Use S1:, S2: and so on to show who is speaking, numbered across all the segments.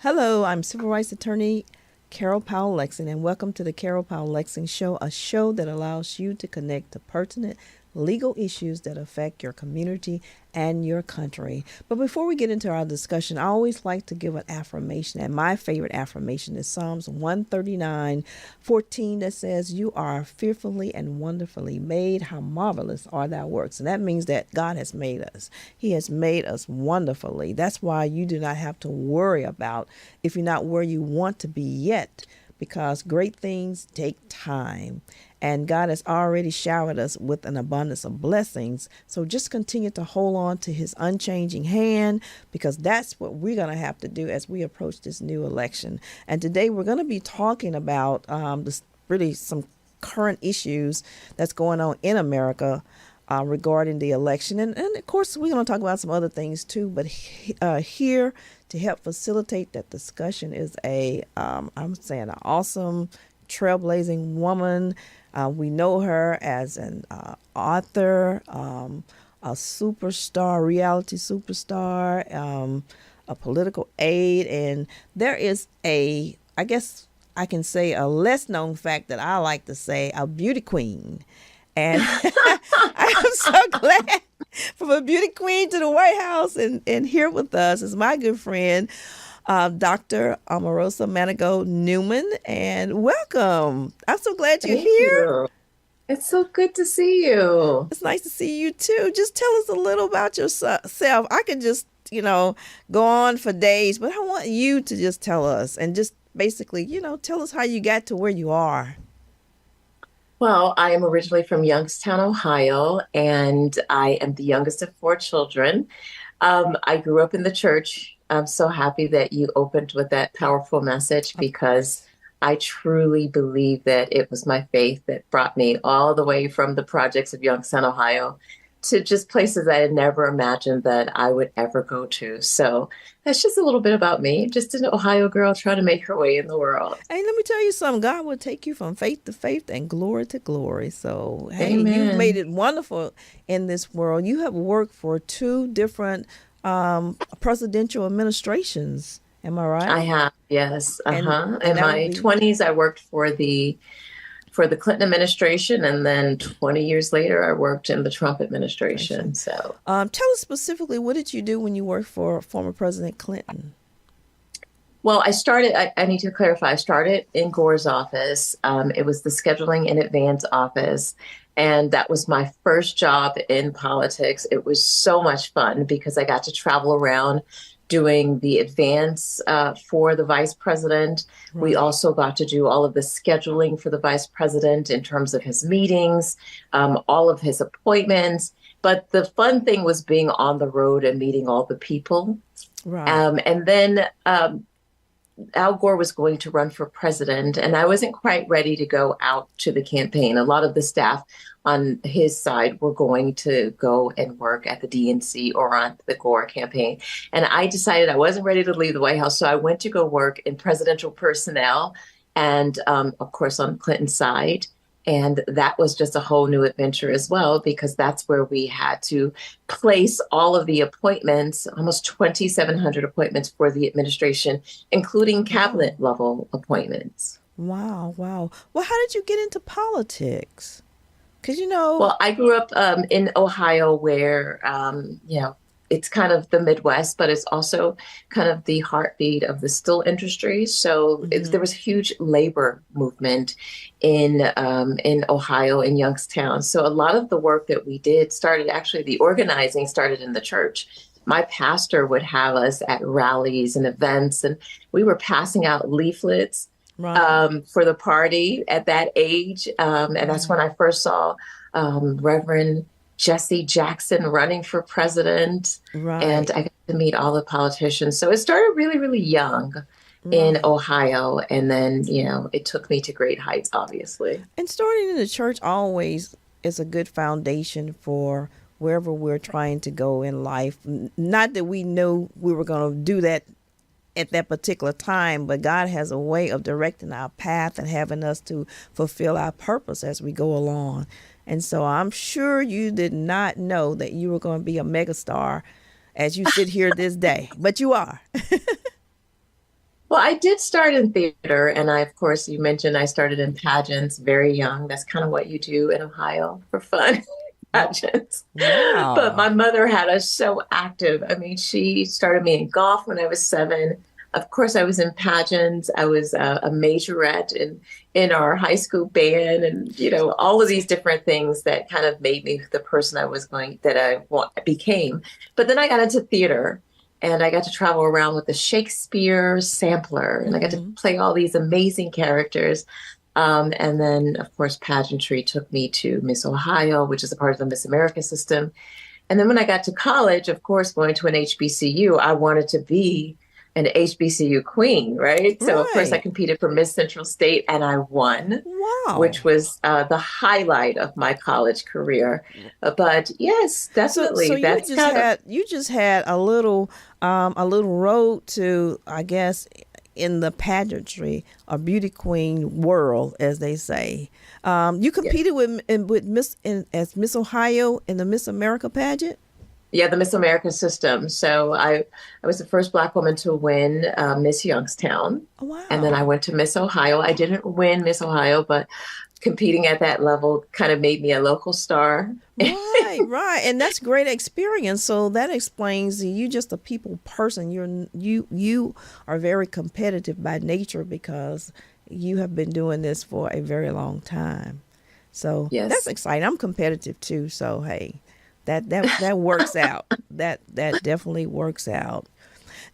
S1: Hello, I'm civil rights attorney Carol Powell Lexing, and welcome to the Carol Powell Lexing Show, a show that allows you to connect to pertinent legal issues that affect your community and your country. But before we get into our discussion, I always like to give an affirmation, and my favorite affirmation is Psalms 139:14 that says, "You are fearfully and wonderfully made. How marvelous are thy works." And that means that God has made us. He has made us wonderfully. That's why you do not have to worry about if you're not where you want to be yet, because great things take time. And God has already showered us with an abundance of blessings. So just continue to hold on to his unchanging hand, because that's what we're going to have to do as we approach this new election. And today we're going to be talking about really some current issues that's going on in America regarding the election. And of course, we're going to talk about some other things too. But here to help facilitate that discussion is I'm saying, an awesome, trailblazing woman. We know her as an author, a superstar, reality superstar, a political aide. And there is I guess I can say, a less known fact that I like to say, a beauty queen. And I am so glad, from a beauty queen to the White House, and here with us is my good friend, Dr. Omarosa Manigault Newman, and welcome. I'm so glad you're
S2: Thank
S1: here.
S2: you. It's so good to see you.
S1: It's nice to see you too. Just tell us a little about yourself. I could just, go on for days, but I want you to just tell us, and just basically, tell us how you got to where you are.
S2: Well, I am originally from Youngstown, Ohio, and I am the youngest of four children. I grew up in the church. I'm so happy that you opened with that powerful message,
S1: Of
S2: because
S1: course.
S2: I truly believe that it was my faith that brought me all the way from the projects of Youngstown, Ohio, to just places I had never imagined that I would ever go to. So that's just a little bit about me, just an Ohio girl trying to make her way in the world.
S1: Hey, let me tell you something. God will take you from faith to faith and glory to glory. So, hey, you've made
S2: Amen.
S1: it wonderful in this world. You have worked for two different presidential administrations. Am I
S2: I
S1: right?
S2: have, yes. Uh-huh.
S1: And
S2: In
S1: that would
S2: my
S1: be
S2: 20s, I worked for the Clinton administration, and then 20 years later, I worked in the Trump administration.
S1: administration.
S2: So,
S1: Tell us specifically, what did you do when you worked for former President Clinton?
S2: well, I need to clarify, I started in Gore's office. It was the scheduling in advance office. And that was my first job in politics. It was so much fun because I got to travel around doing the advance for the vice president. We
S1: Right.
S2: also got to do all of the scheduling for the vice president in terms of his meetings, all of his appointments. But the fun thing was being on the road and meeting all the people.
S1: Right.
S2: And then Al Gore was going to run for president, and I wasn't quite ready to go out to the campaign. A lot of the staff on his side were going to go and work at the DNC or on the Gore campaign. And I decided I wasn't ready to leave the White House, so I went to go work in presidential personnel and, of course, on Clinton's side. And that was just a whole new adventure as well, because that's where we had to place all of the appointments, almost 2,700 appointments for the administration, including
S1: Wow.
S2: cabinet level appointments.
S1: Wow. Wow. Well, how did you get into politics? Because,
S2: Well, I grew up in Ohio, where, it's kind of the Midwest, but it's also kind of the heartbeat of the still industry. So there
S1: mhm.
S2: was a huge labor movement in Ohio, in Youngstown. So a lot of the work that we did started, actually, the organizing started in the church. My pastor would have us at rallies and events, and we were passing out leaflets
S1: Right.
S2: for the party at that age. And that's when
S1: Right.
S2: I first saw Reverend Jesse Jackson running for president. And
S1: Right.
S2: I got to meet all the politicians. So it started really, really young in
S1: Right.
S2: Ohio. And then, it took me to great heights, obviously.
S1: And starting in the church always is a good foundation for wherever we're trying to go in life. Not that we know we were going to do that at that particular time, but God has a way of directing our path and having us to fulfill our purpose as we go along. And so I'm sure you did not know that you were going to be a megastar as you sit here this day, but you are.
S2: Well, I did start in theater, and of course, you mentioned I started in pageants very young. That's kind of what you do in Ohio for fun, pageants. But
S1: Wow.
S2: my mother had us so active. I mean, she started me in golf when I was 7. Of course, I was in pageants. I was a majorette in our high school band, and all of these different things that kind of made me the person became. But then I got into theater. And I got to travel around with the Shakespeare sampler, and I got to
S1: Hmm.
S2: play all these amazing characters. And then, of course, pageantry took me to Miss Ohio, which is a part of the Miss America system. And then when I got to college, of course, going to an HBCU, I wanted to be an HBCU queen, right? So, of course, I
S1: Right.
S2: competed for Miss Central State and I won,
S1: Wow.
S2: which was the highlight of my college career. But yes,
S1: So
S2: definitely.
S1: you
S2: That's
S1: just
S2: kind of,
S1: had a little road to, I guess, in the pageantry or beauty queen world, as they say. You
S2: yeah.
S1: competed with as Miss Ohio in the Miss America pageant.
S2: Yeah, the Miss America system. So I was the first Black woman to win Miss Youngstown.
S1: Oh,
S2: And then I
S1: wow.
S2: went to Miss Ohio. I didn't win Miss Ohio, but competing at that level kind of made me a local star.
S1: Right, right, and that's great experience. So that explains you just a people person. You are very competitive by nature because you have been doing this for a very long time. So that's
S2: Yes.
S1: exciting. I'm competitive too. So hey, that works out. That definitely works out.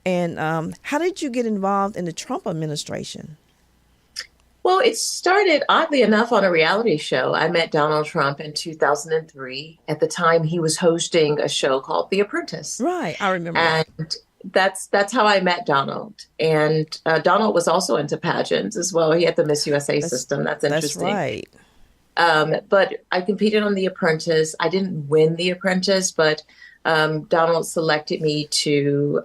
S1: And how did you get involved in the Trump administration?
S2: Well, it started oddly enough on a reality show. I met Donald Trump in 2003. At the time, he was hosting a show called The Apprentice.
S1: Right, I remember that.
S2: And that's how I met Donald. And Donald was also into pageants as well. He had the Miss USA
S1: That's
S2: system. That's
S1: that's
S2: interesting.
S1: right.
S2: But I competed on The Apprentice. I didn't win The Apprentice, but Donald selected me to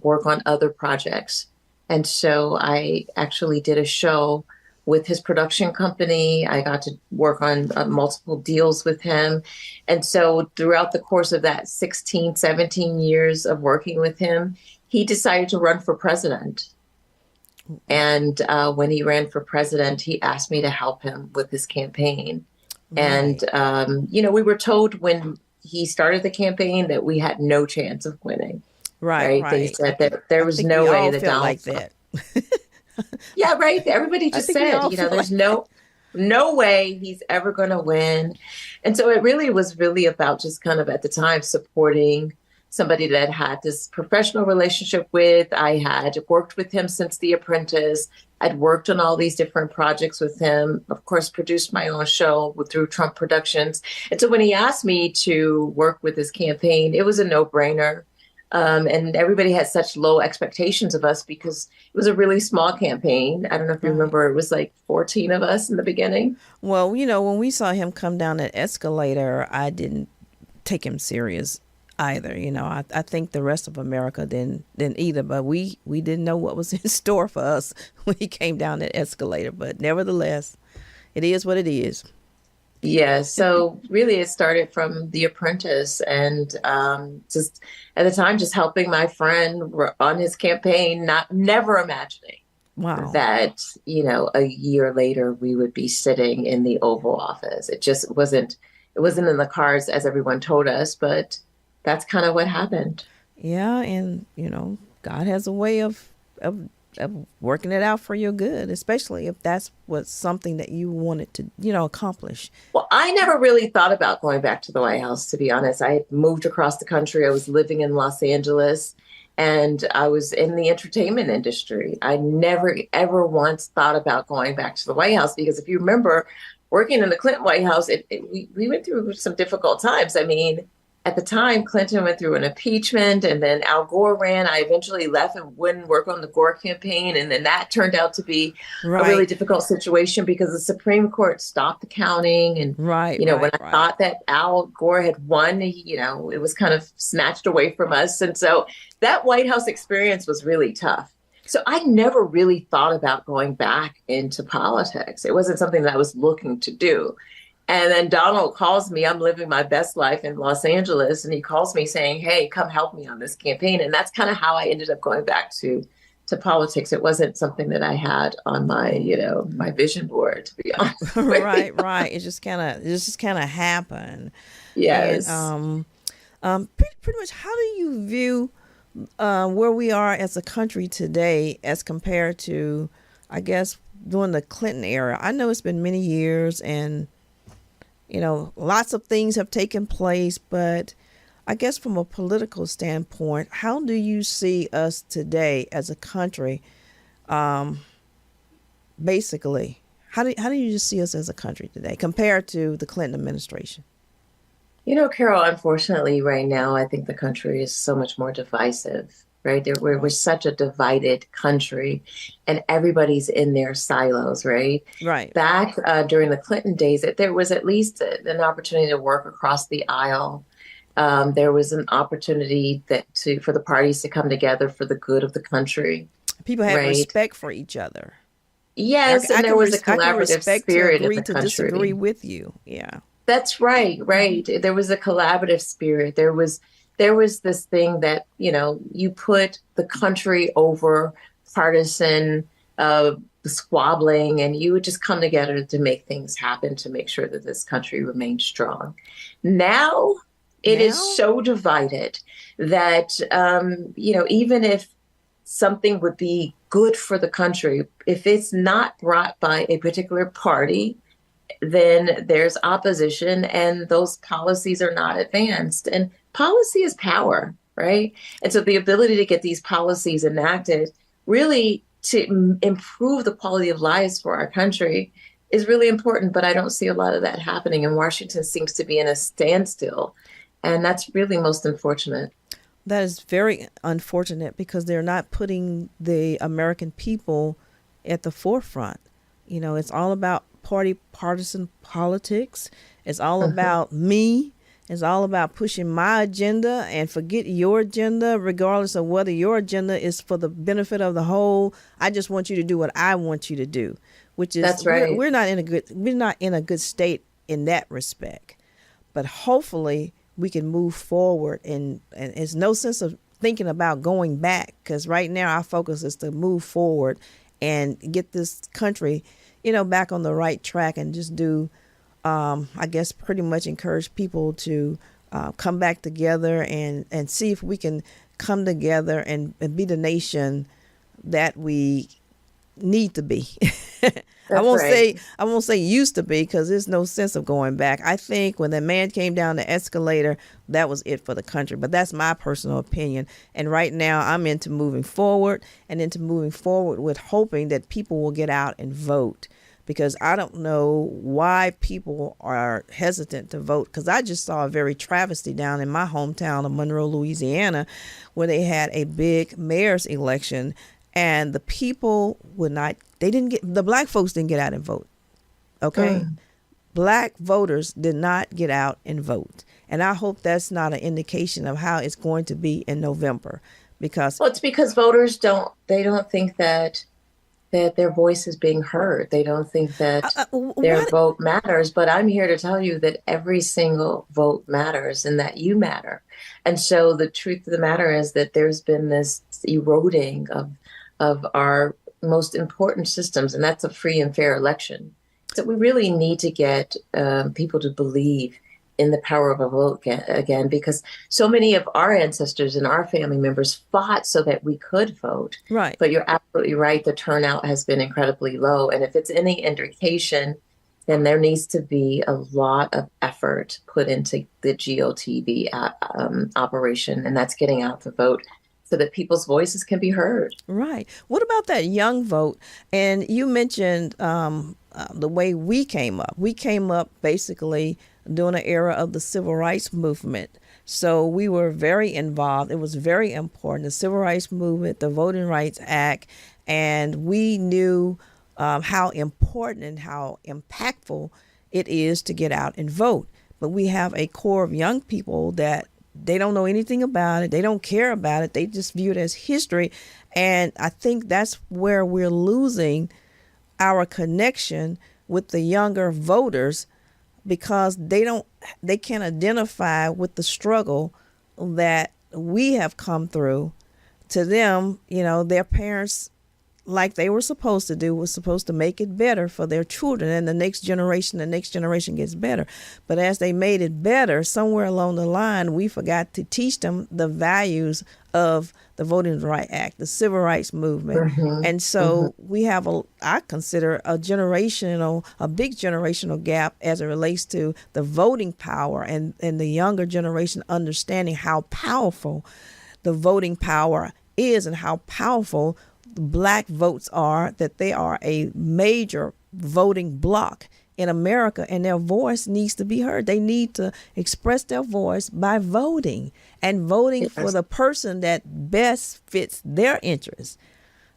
S2: work on other projects. And so I actually did a show with his production company. I got to work on multiple deals with him. And so throughout the course of that 16, 17 years of working with him, he decided to run for president. And when he ran for president, he asked me to help him with his campaign. And,
S1: Right.
S2: we were told when he started the campaign that we had no chance of winning,
S1: Right,
S2: right? They
S1: right.
S2: said that there
S1: I
S2: was
S1: think we
S2: no way
S1: all
S2: that
S1: felt
S2: Donald
S1: like
S2: Trump,
S1: that.
S2: yeah, right. Everybody
S1: I
S2: just
S1: think we
S2: said,
S1: all felt
S2: there's
S1: like that.
S2: no way he's ever going to win. And so it really was really about just kind of at the time supporting somebody that had this professional relationship with. I had worked with him since The Apprentice. I'd worked on all these different projects with him, of course, produced my own show through Trump Productions. And so when he asked me to work with his campaign, it was a no-brainer. And everybody had such low expectations of us because it was a really small campaign. I don't know if you
S1: Right.
S2: remember, it was like 14 of us in the beginning.
S1: Well, when we saw him come down that escalator, I didn't take him serious either. I think the rest of America didn't either, but we didn't know what was in store for us when he came down that escalator. But nevertheless, it is what it is.
S2: Yeah, so really it started from The Apprentice and just at the time just helping my friend on his campaign, not never imagining
S1: Wow.
S2: that, a year later we would be sitting in the Oval Office. It wasn't in the cards as everyone told us, but that's kind of what happened.
S1: Yeah, and God has a way of working it out for your good, especially if that's what something that you wanted to, accomplish.
S2: Well, I never really thought about going back to the White House, to be honest. I had moved across the country. I was living in Los Angeles and I was in the entertainment industry. I never, ever once thought about going back to the White House because if you remember working in the Clinton White House, we went through some difficult times. I mean, at the time, Clinton went through an impeachment and then Al Gore ran. I eventually left and wouldn't work on the Gore campaign. And then that turned out to be a really
S1: Right,
S2: difficult situation because the Supreme Court stopped the counting. And,
S1: right,
S2: when
S1: right,
S2: I
S1: right.
S2: thought that Al Gore had won, it was kind of snatched away from us. And so that White House experience was really tough. So I never really thought about going back into politics. It wasn't something that I was looking to do. And then Donald calls me. I'm living my best life in Los Angeles. And he calls me saying, hey, come help me on this campaign. And that's kind of how I ended up going back to to politics. It wasn't something that I had on my, my vision board, to be honest with you.
S1: Right, right. It just kind of happened. And
S2: Yes.
S1: pretty much, how do you view where we are as a country today as compared to, I guess, during the Clinton era? I know it's been many years, and lots of things have taken place, but I guess from a political standpoint, how do you see us today as a country? Basically, how do you just see us as a country today compared to the Clinton administration?
S2: Carol, unfortunately, right now, I think the country is so much more divisive, right? We're
S1: Right.
S2: such a divided country, and everybody's in their silos, right?
S1: Right.
S2: Back during the Clinton days, there was at least an opportunity to work across the aisle. There was an opportunity for the parties to come together for the good of the country,
S1: People had
S2: right?
S1: respect for each other.
S2: Yes, and there was a
S1: I can
S2: collaborative
S1: respect to
S2: spirit in
S1: agree
S2: the
S1: to disagree
S2: country.
S1: with you. Yeah.
S2: That's right,
S1: Hmm.
S2: right. There was a collaborative spirit. There was this thing that, you put the country over partisan squabbling, and you would just come together to make things happen to make sure that this country remained strong. Now it is
S1: Now,
S2: so divided that even if something would be good for the country, if it's not brought by a particular party, then there's opposition and those policies are not advanced. And policy is power, right? And so the ability to get these policies enacted really to improve the quality of lives for our country is really important. But I don't see a lot of that happening. And Washington seems to be in a standstill. And that's really most unfortunate.
S1: that is very unfortunate because they're not putting the American people at the forefront. It's all about partisan politics. It's all
S2: Mhm.
S1: about me. It's all about pushing my agenda and forget your agenda, regardless of whether your agenda is for the benefit of the whole. I just want you to do what I want you to do, which is
S2: That's right.
S1: we're not in a good state in that respect. But hopefully we can move forward, and it's no sense of thinking about going back, because right now our focus is to move forward and get this country back on the right track, and just do I guess pretty much encourage people to come back together, and see if we can come together and be the nation that we need to be. I
S2: That's
S1: won't
S2: right.
S1: say I won't say used to be, because there's no sense of going back. I think when that man came down the escalator, that was it for the country. But that's my personal opinion. And right now, I'm into moving forward, and into moving forward with hoping that people will get out and vote. Because I don't know why people are hesitant to vote. Because I just saw a very travesty down in my hometown of Monroe, Louisiana, where they had a big mayor's election, and the people would not, the black folks didn't get out and vote. Okay.
S2: Mm.
S1: Black voters did not get out and vote. And I hope that's not an indication of how it's going to be in November, because
S2: Well, it's because voters don't think that their voice is being heard. They don't think that their
S1: what
S2: vote matters. But I'm here to tell you that every single vote matters and that you matter. And so the truth of the matter is that there's been this eroding of our most important systems, and that's a free and fair election. So we really need to get people to believe in the power of a vote again, because so many of our ancestors and our family members fought so that we could vote.
S1: right.
S2: But you're absolutely right. The turnout has been incredibly low. And if it's any indication, then there needs to be a lot of effort put into the GOTV operation, and that's getting out the vote so that people's voices can be heard.
S1: Right. What about that young vote? And you mentioned the way we came up. We came up basically during the era of the civil rights movement. So we were very involved. It was very important. The civil rights movement, the Voting Rights Act, and we knew how important and how impactful it is to get out and vote. But we have a core of young people that they don't know anything about it. They don't care about it. They just view it as history. And I think that's where we're losing our connection with the younger voters, because they can't identify with the struggle that we have come through to them, their parents, like they were supposed to do, was supposed to make it better for their children, and the next generation gets better. But as they made it better, somewhere along the line, we forgot to teach them the values of the Voting Rights Act, the Civil Rights Movement. And so we have I consider a big generational gap as it relates to the voting power and the younger generation understanding how powerful the voting power is and how powerful Black votes are, that they are a major voting bloc in America, and their voice needs to be heard. They need to express their voice by voting, and voting for the person that best fits their interests,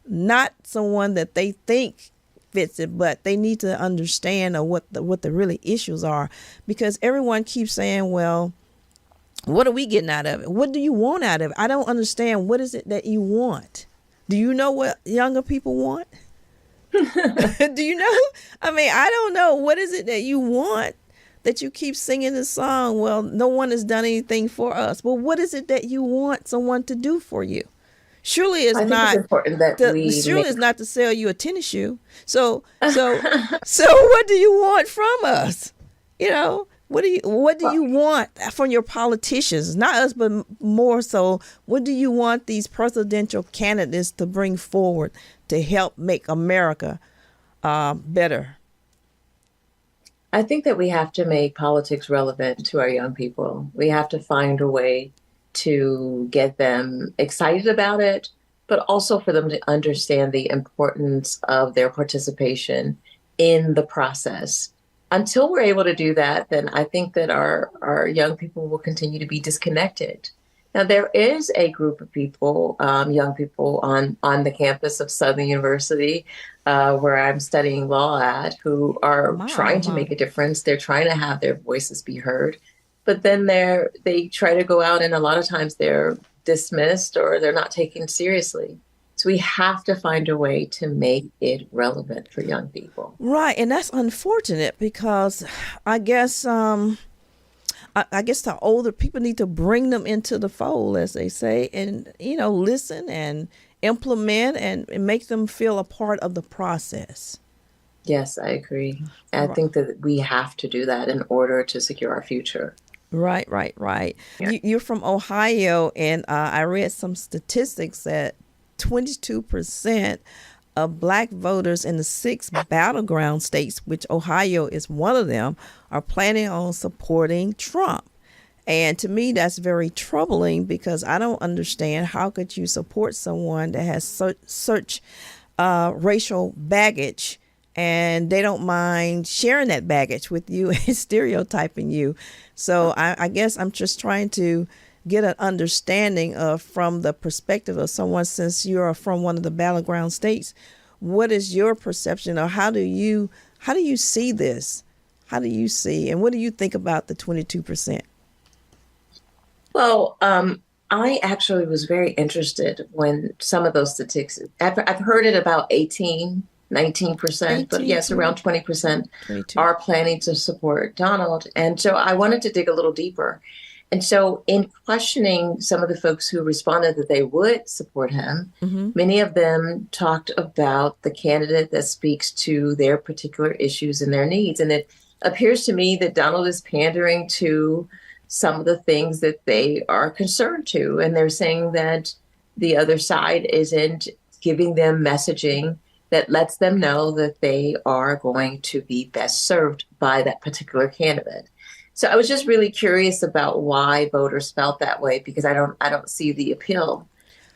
S1: not someone that they think fits it, but they need to understand what the really issues are, because everyone keeps saying, well, what are we getting out of it? What do you want out of it? I don't understand. What is it that you want? Do you know what younger people want? Do you know? I mean, I don't know. What is it that you want that you keep singing the song? Well, no one has done anything for us. Well, what is it that you want someone to do for you? Surely it's not important that it's not to sell you a tennis shoe. So what do you want from us? What do you want from your politicians? Not us, but more so, what do you want these presidential candidates to bring forward to help make America better?
S2: I think that we have to make politics relevant to our young people. We have to find a way to get them excited about it, but also for them to understand the importance of their participation in the process. Until we're able to do that, then I think that our young people will continue to be disconnected. Now, there is a group of people, young people on the campus of Southern University, where I'm studying law at, who are trying to make a difference. They're trying to have their voices be heard. But then they try to go out, and a lot of times they're dismissed or they're not taken seriously. So we have to find a way to make it relevant for young people.
S1: Right. And that's unfortunate, because I guess the older people need to bring them into the fold, as they say, and, listen and implement and make them feel a part of the process.
S2: Yes, I agree. I think that we have to do that in order to secure our future.
S1: Right. Yeah. You're from Ohio, and I read some statistics that 22% of Black voters in the 6 battleground states, which Ohio is one of them, are planning on supporting Trump. And to me, that's very troubling, because I don't understand how could you support someone that has such racial baggage, and they don't mind sharing that baggage with you and stereotyping you. So I guess I'm just trying to get an understanding of, from the perspective of someone, since you're from one of the battleground states, what is your perception, or how do you see this? How do you see, and what do you think about the 22%?
S2: Well, I actually was very interested when some of those statistics, I've heard it about 19%, but yes, around 20% 22. Are planning to support Donald. And so I wanted to dig a little deeper. And so in questioning some of the folks who responded that they would support him, many of them talked about the candidate that speaks to their particular issues and their needs. And it appears to me that Donald is pandering to some of the things that they are concerned to. And they're saying that the other side isn't giving them messaging that lets them know that they are going to be best served by that particular candidate. So I was just really curious about why voters felt that way, because I don't see the appeal.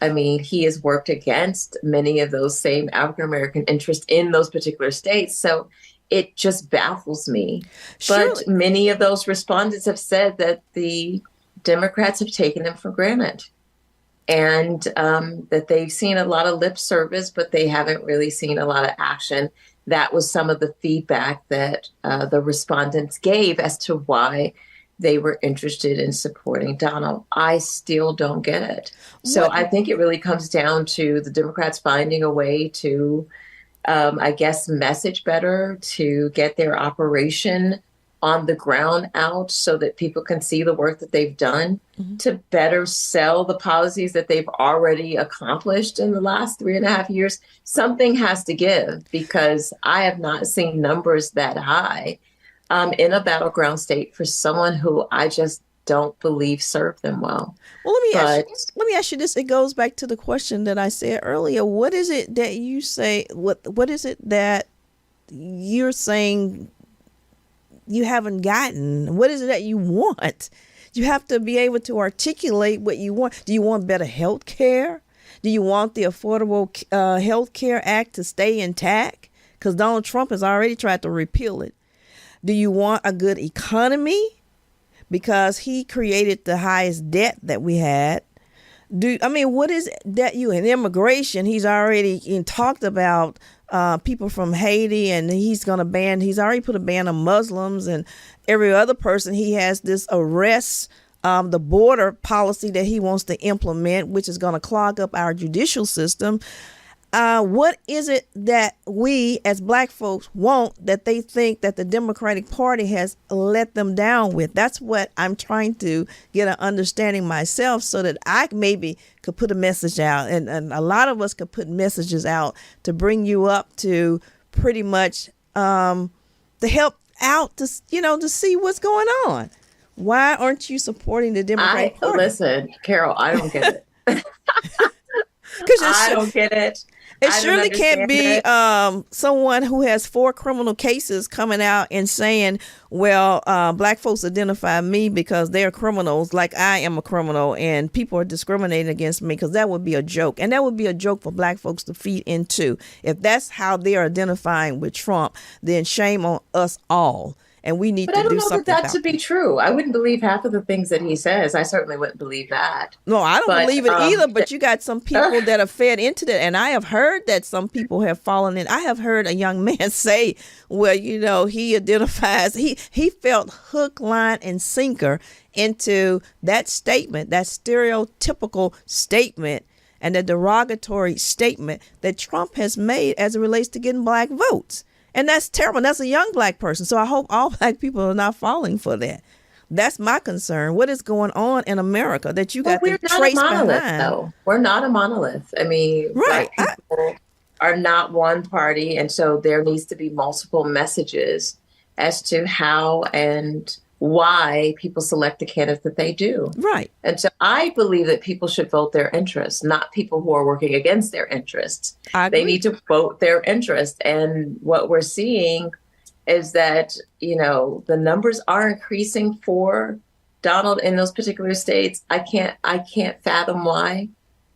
S2: I mean, he has worked against many of those same African-American interests in those particular states. So it just baffles me. Surely. But many of those respondents have said that the Democrats have taken him for granted, and that they've seen a lot of lip service, but they haven't really seen a lot of action. That was some of the feedback that the respondents gave as to why they were interested in supporting Donald. I still don't get it. So I think it really comes down to the Democrats finding a way to, message better, to get their operation on the ground out so that people can see the work that they've done to better sell the policies that they've already accomplished in the last 3.5 years. Something has to give, because I have not seen numbers that high in a battleground state for someone who I just don't believe served them well.
S1: Well, let me ask you this. It goes back to the question that I said earlier. What is it that you say? What is it that you're saying you haven't gotten? What is it that you want? You have to be able to articulate what you want. Do you want better health care? Do you want the Affordable Health Care Act to stay intact? Because Donald Trump has already tried to repeal it. Do you want a good economy? Because he created the highest debt that we had. What is that you in immigration? He's already talked about people from Haiti, and he's already put a ban on Muslims and every other person. He has this the border policy that he wants to implement, which is going to clog up our judicial system. What is it that we as Black folks want that they think that the Democratic Party has let them down with? That's what I'm trying to get an understanding myself, so that I maybe could put a message out, and a lot of us could put messages out to bring you up to pretty much to help out to see what's going on. Why aren't you supporting the Democratic Party?
S2: Listen, Carol, I don't get it. I don't get it.
S1: It surely can't be someone who has 4 criminal cases coming out and saying, well, Black folks identify me because they're criminals, like I am a criminal, and people are discriminating against me, because that would be a joke. And that would be a joke for Black folks to feed into. If that's how they're identifying with Trump, then shame on us all. And we need to do something about it. But I don't know that
S2: to be true. I wouldn't believe half of the things that he says. I certainly wouldn't believe that.
S1: No, I don't believe it either. But you got some people that are fed into that. And I have heard that some people have fallen in. I have heard a young man say, well, he identifies, he felt hook, line, and sinker into that statement, that stereotypical statement and the derogatory statement that Trump has made as it relates to getting Black votes. And that's terrible. That's a young Black person. So I hope all Black people are not falling for that. That's my concern. What is going on in America that you got to trace behind?
S2: Though. We're not a monolith. I mean,
S1: right.
S2: Black people are not one party. And so there needs to be multiple messages as to how and why people select the candidate that they do.
S1: Right.
S2: And so I believe that people should vote their interests, not people who are working against their interests. They need to vote their interest. And what we're seeing is that, the numbers are increasing for Donald in those particular states. I can't fathom why,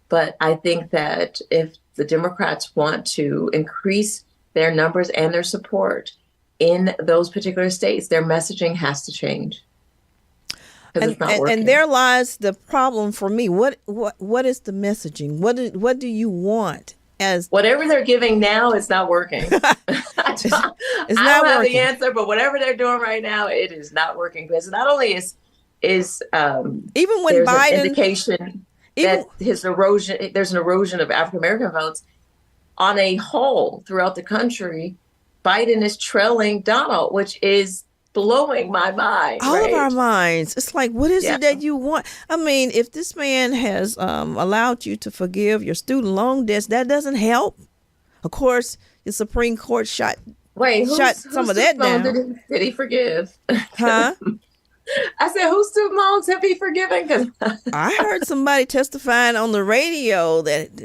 S2: but I think that if the Democrats want to increase their numbers and their support in those particular states, their messaging has to change.
S1: And there lies the problem for me. What is the messaging? What do you want? As
S2: whatever they're giving now, it's not working. I don't have the answer, but whatever they're doing right now, it is not working. Because not only is
S1: even when
S2: there's
S1: Biden
S2: an indication that there's an erosion of African American votes on a whole throughout the country, Biden is trailing Donald, which is blowing my mind.
S1: All of our minds. It's like, what is it that you want? I mean, if this man has allowed you to forgive your student loan debts, that doesn't help. Of course, the Supreme Court shot some of that down.
S2: Did he forgive?
S1: Huh?
S2: I said, whose student loans have he forgiven?
S1: I heard somebody testifying on the radio that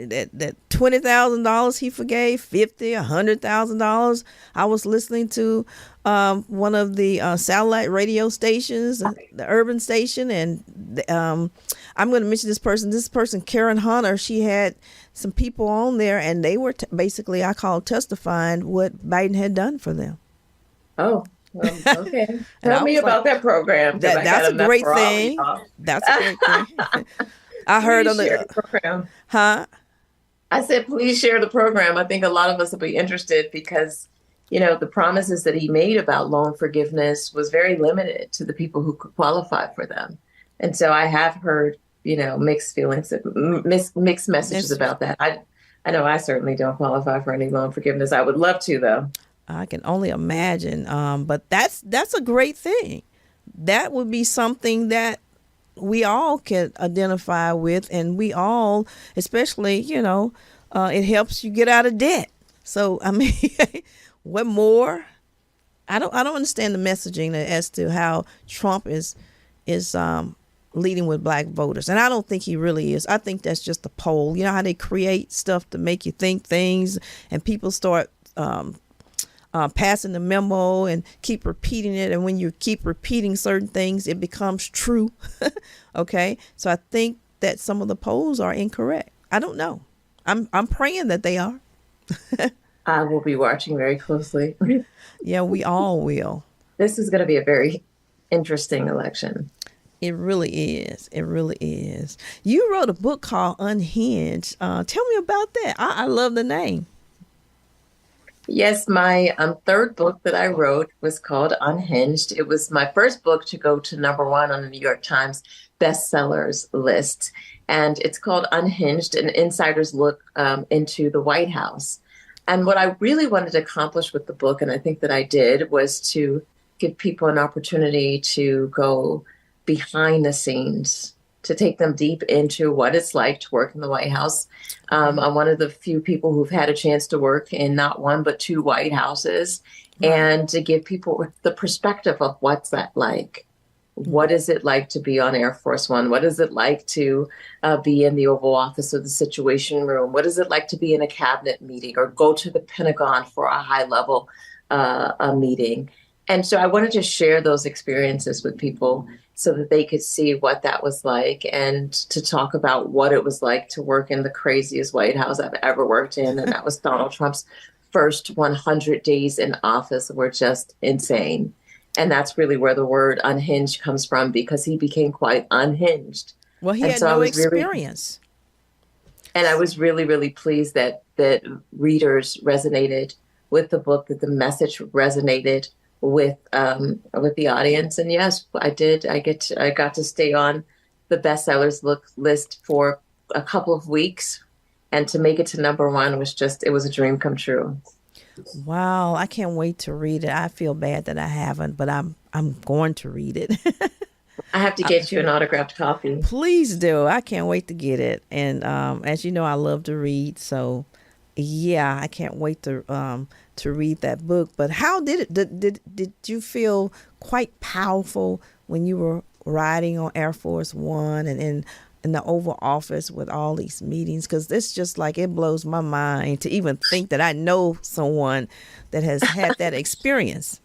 S1: $20,000 he forgave, $50,000, $100,000. I was listening to one of the satellite radio stations, the urban station, and I'm going to mention this person. This person, Karen Hunter, she had some people on there, and they were basically, I call testifying what Biden had done for them.
S2: Oh. Okay. Tell me about that program.
S1: That's a great thing. That's a great thing. I heard on the
S2: program.
S1: Huh?
S2: I said, please share the program. I think a lot of us will be interested because, the promises that he made about loan forgiveness was very limited to the people who could qualify for them. And so I have heard, mixed feelings, mixed messages about that. I know I certainly don't qualify for any loan forgiveness. I would love to, though.
S1: I can only imagine. But that's a great thing. That would be something that we all can identify with, and we all, especially, it helps you get out of debt. So I mean, what more? I don't understand the messaging as to how Trump is leading with black voters, and I don't think he really is. I think that's just a poll. You know how they create stuff to make you think things, and people start passing the memo and keep repeating it, and when you keep repeating certain things, it becomes true. Okay, so I think that some of the polls are incorrect. I don't know. I'm praying that they are.
S2: I will be watching very closely.
S1: Yeah, we all will.
S2: This is going to be a very interesting election.
S1: It really is. It really is. You wrote a book called Unhinged. Tell me about that. I love the name.
S2: Yes, my third book that I wrote was called Unhinged. It was my first book to go to #1 on the New York Times bestsellers list. And it's called Unhinged, an insider's look into the White House. And what I really wanted to accomplish with the book, and I think that I did, was to give people an opportunity to go behind the scenes, to take them deep into what it's like to work in the White House. I'm one of the few people who've had a chance to work in not one, but two White Houses, and to give people the perspective of what's that like. What is it like to be on Air Force One? What is it like to be in the Oval Office or the Situation Room? What is it like to be in a cabinet meeting or go to the Pentagon for a high-level meeting? And so I wanted to share those experiences with people so that they could see what that was like, and to talk about what it was like to work in the craziest White House I've ever worked in. And that was Donald Trump's first 100 days in office were just insane. And that's really where the word unhinged comes from, because he became quite unhinged.
S1: Well, he had no experience.
S2: And I was really, really pleased that readers resonated with the book, that the message resonated with the audience. And yes, I did. I got to stay on the bestsellers list for a couple of weeks, and to make it to #1 it was a dream come true.
S1: Wow, I can't wait to read it. I feel bad that I haven't, but I'm going to read it.
S2: I have to get you an autographed copy.
S1: Please do. I can't wait to get it. And as you know, I love to read, so yeah, I can't wait to read that book. But how did it? Did you feel quite powerful when you were riding on Air Force One and in the Oval Office with all these meetings? Because it's just like, it blows my mind to even think that I know someone that has had that experience.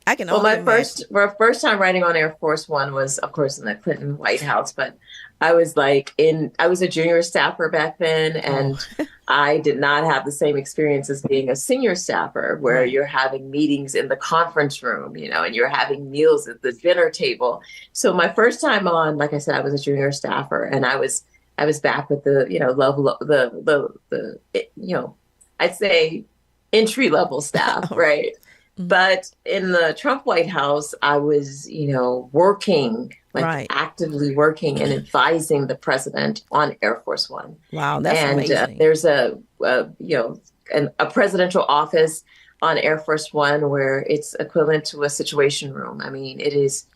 S1: I can only imagine.
S2: My first time riding on Air Force One was, of course, in the Clinton White House, but I was a junior staffer back then, and I did not have the same experience as being a senior staffer, where you're having meetings in the conference room, and you're having meals at the dinner table. So my first time on, like I said, I was a junior staffer, and I was back with the I'd say entry level staff, right? But in the Trump White House, I was, working, actively working and advising the president on Air Force One.
S1: Wow, that's amazing.
S2: There's a presidential office on Air Force One where it's equivalent to a situation room. I mean, it is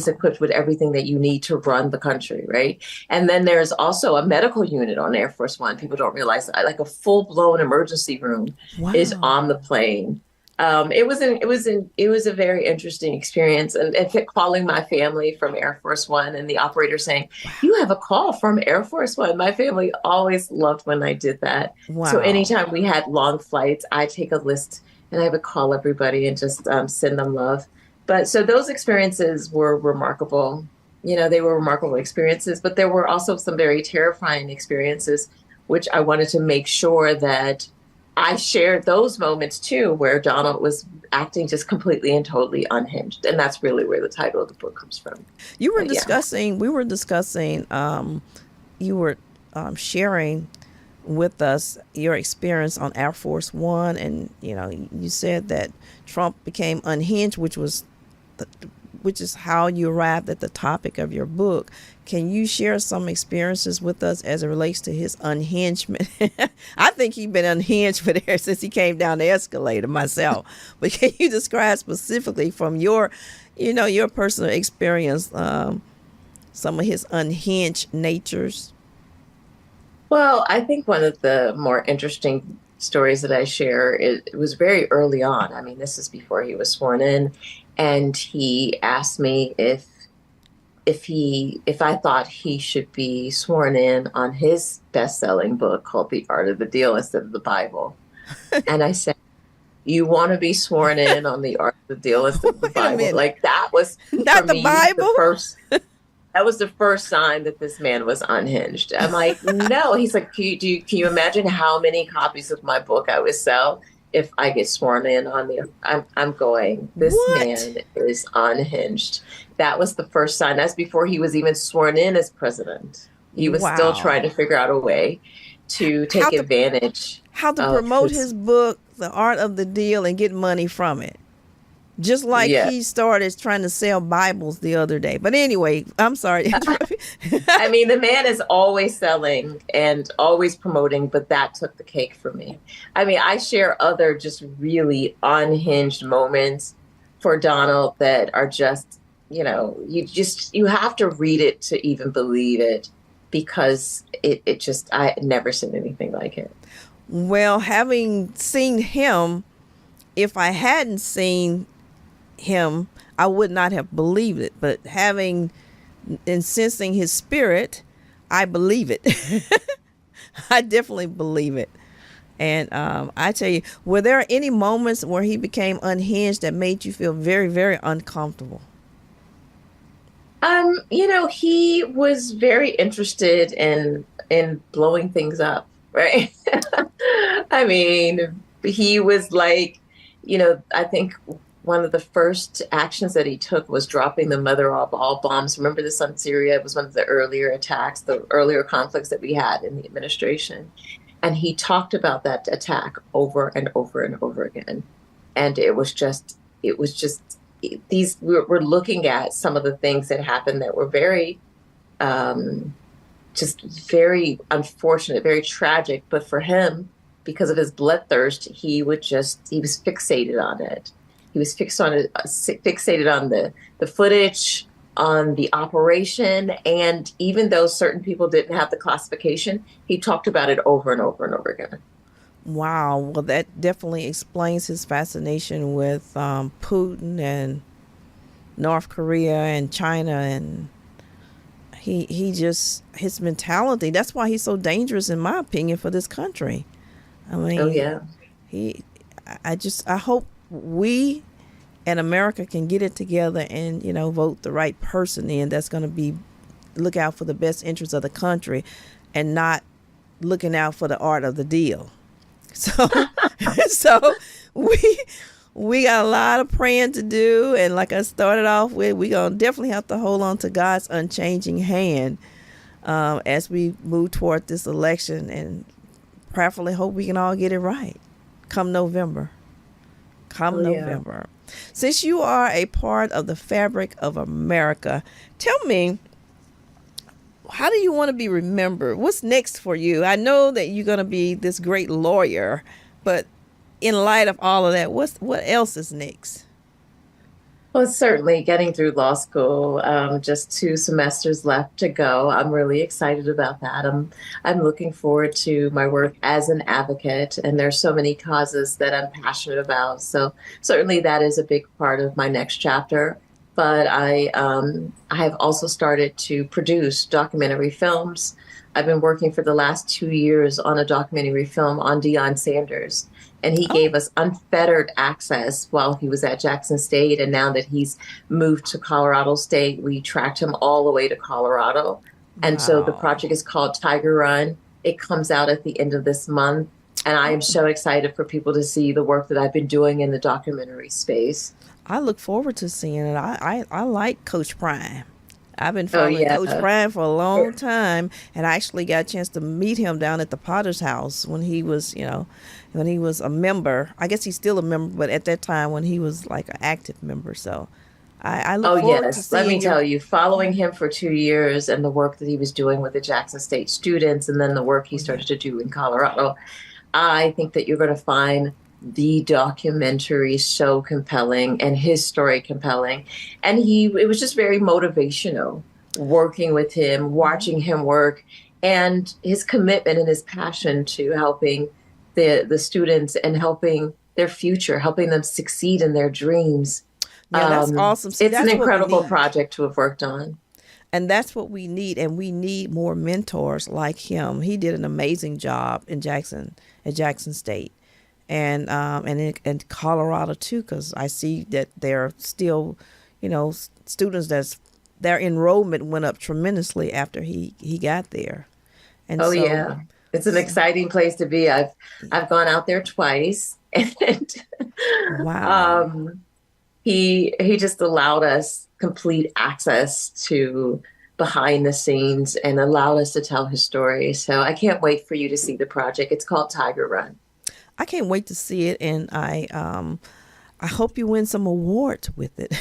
S2: equipped with everything that you need to run the country, right? And then there's also a medical unit on Air Force One. People don't realize that, like a full-blown emergency room is on the plane. It was a very interesting experience, and calling my family from Air Force One, and the operator saying, "You have a call from Air Force One." My family always loved when I did that. Wow. So anytime we had long flights, I take a list and I would call everybody and just send them love. But so those experiences were remarkable. They were remarkable experiences, but there were also some very terrifying experiences, which I wanted to make sure that I shared those moments too, where Donald was acting just completely and totally unhinged. And that's really where the title of the book comes from.
S1: We were discussing, you were sharing with us your experience on Air Force One. And, you said that Trump became unhinged, which was which is how you arrived at the topic of your book. Can you share some experiences with us as it relates to his unhingement? I think he's been unhinged for there since he came down the escalator myself. But can you describe specifically from your personal experience, some of his unhinged natures?
S2: Well, I think one of the more interesting stories that I share, it was very early on. I mean, this is before he was sworn in, and he asked me if I thought he should be sworn in on his best-selling book called The Art of the Deal instead of the Bible. And I said, "You want to be sworn in on The Art of the Deal instead of the Bible?" Like, that was
S1: not the Bible.
S2: That was the first sign that this man was unhinged. I'm like, no. He's like, can you imagine how many copies of my book I would sell if I get sworn in on the? I'm going, this man is unhinged. That was the first sign. That's before he was even sworn in as president. He was still trying to figure out a way to take advantage.
S1: How to promote his book, The Art of the Deal, and get money from it. Just like he started trying to sell Bibles the other day. But anyway, I'm sorry.
S2: I mean, the man is always selling and always promoting, but that took the cake for me. I mean, I share other just really unhinged moments for Donald that are just, you have to read it to even believe it, because it just, I had never seen anything like it.
S1: Well, having seen him, if I hadn't seen him, I would not have believed it. But having and sensing his spirit, I believe it. I definitely believe it. And I tell you, were there any moments where he became unhinged that made you feel very, very uncomfortable?
S2: He was very interested in blowing things up, right? I mean, he was like, I think one of the first actions that he took was dropping the mother of all bombs. Remember this on Syria? It was one of the earlier attacks, the earlier conflicts that we had in the administration. And he talked about that attack over and over and over again. And we're looking at some of the things that happened that were very, just very unfortunate, very tragic. But for him, because of his bloodthirst, he was fixated on it. He was fixated on the footage, on the operation. And even though certain people didn't have the classification, he talked about it over and over and over again.
S1: Wow. Well, that definitely explains his fascination with Putin and North Korea and China. And his mentality, that's why he's so dangerous, in my opinion, for this country. I mean, I hope we and America can get it together and, vote the right person in that's going to look out for the best interests of the country and not looking out for the art of the deal. So, we got a lot of praying to do. And like I started off with, we're going to definitely have to hold on to God's unchanging hand as we move toward this election, and prayerfully hope we can all get it right come November. November. Since you are a part of the fabric of America, tell me, how do you want to be remembered? What's next for you? I know that you're going to be this great lawyer, but in light of all of that, what else is next?
S2: Well, certainly getting through law school, just 2 semesters left to go. I'm really excited about that. I'm looking forward to my work as an advocate, and there's so many causes that I'm passionate about. So certainly that is a big part of my next chapter. But I have also started to produce documentary films. I've been working for the last 2 years on a documentary film on Deion Sanders. And he gave us unfettered access while he was at Jackson State. And now that he's moved to Colorado State, we tracked him all the way to Colorado. And so the project is called Tiger Run. It comes out at the end of this month. And I am so excited for people to see the work that I've been doing in the documentary space.
S1: I look forward to seeing it. I like Coach Prime. I've been following Coach Prime for a long time, and I actually got a chance to meet him down at the Potter's House when he was, when he was a member. I guess he's still a member, but at that time when he was like an active member. So I look
S2: Oh,
S1: forward to
S2: yes. Let me
S1: seeing your.
S2: tell you, following him for 2 years and the work that he was doing with the Jackson State students, and then the work he
S1: Oh, yeah.
S2: started to do in Colorado, I think that you're going to find the documentary so compelling and his story compelling. And it was just very motivational working with him, watching him work, and his commitment and his passion to helping the students and helping their future, helping them succeed in their dreams.
S1: Yeah, that's awesome. See,
S2: It's an
S1: that's what we
S2: incredible
S1: need.
S2: project to have worked on.
S1: And that's what we need. And we need more mentors like him. He did an amazing job in Jackson State. And in Colorado too, because I see that there are still, students their enrollment went up tremendously after he got there. And
S2: Oh
S1: so,
S2: yeah. It's an exciting place to be. I've gone out there twice, and
S1: wow.
S2: um he just allowed us complete access to behind the scenes and allowed us to tell his story. So I can't wait for you to see the project. It's called Tiger Run.
S1: I can't wait to see it, and I hope you win some awards with it.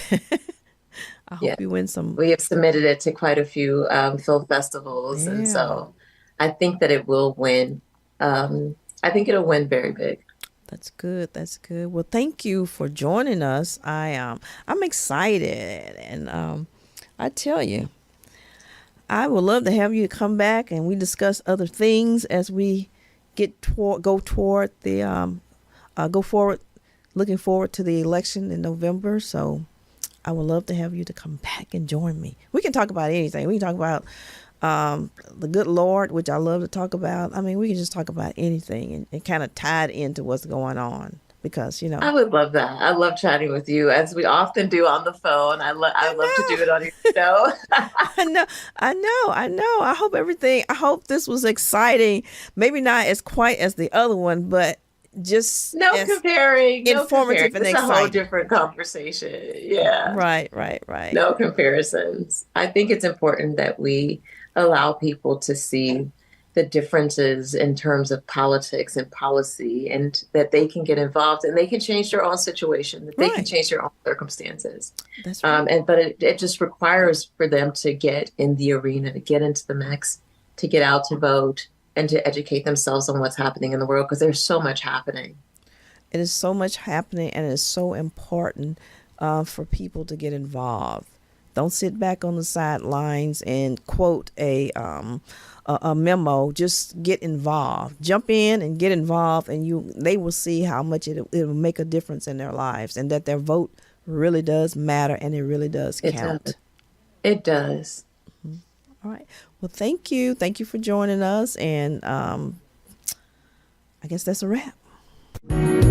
S1: I
S2: Yeah.
S1: hope you win some.
S2: We have submitted it to quite a few film festivals, and
S1: Yeah,
S2: so I think that it will win. I think it'll win very big.
S1: that's good. That's good. Well, thank you for joining us. I'm excited, and I tell you, I would love to have you come back and we discuss other things as we go forward, looking forward to the election in November. So I would love to have you to come back and join me. We can talk about anything. We can talk about the good Lord, which I love to talk about. I mean, we can just talk about anything and kind of tie it into what's going on because,
S2: I would love that. I love chatting with you, as we often do on the phone.
S1: I
S2: I love to do
S1: know.
S2: it on your show.
S1: I know. I hope this was exciting. Maybe not as quite as the other one, but just
S2: No
S1: as
S2: comparing, no comparing.
S1: informative and
S2: It's a whole
S1: exciting.
S2: different conversation. Yeah,
S1: Right.
S2: no comparisons. I think it's important that we allow people to see the differences in terms of politics and policy, and that they can get involved and they can change their own situation, that they can
S1: Right.
S2: change their own circumstances.
S1: That's right.
S2: But it just requires for them to get in the arena, to get into the mix, to get out to vote, and to educate themselves on what's happening in the world, because there's so much happening.
S1: It is so much happening, and it is so important for people to get involved. Don't sit back on the sidelines and quote a memo. Just get involved. Jump in and get involved, and they will see how much it will make a difference in their lives, and that their vote really does matter, and it really does
S2: It
S1: count.
S2: does. It does.
S1: All right. Well, thank you. Thank you for joining us, and I guess that's a wrap.